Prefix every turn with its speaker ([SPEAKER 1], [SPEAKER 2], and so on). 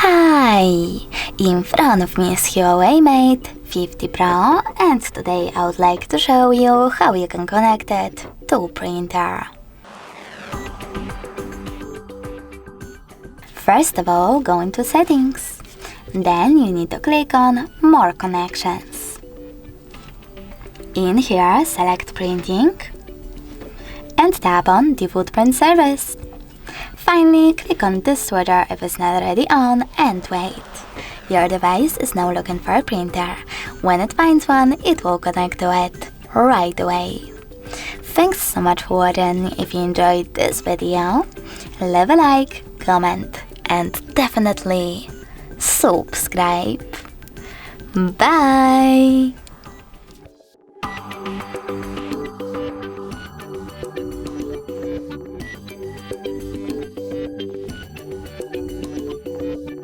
[SPEAKER 1] Hi! In front of me is Huawei Mate 50 Pro, and today I would like to show you how you can connect it to printer. First of all, go into Settings. Then you need to click on More Connections. In here, select Printing and tap on the footprint service. Finally, click on this switcher if it's not already on and wait. Your device is now looking for a printer. When it finds one, it will connect to it right away. Thanks so much for watching. If you enjoyed this video, leave a like, comment, and definitely subscribe. Bye!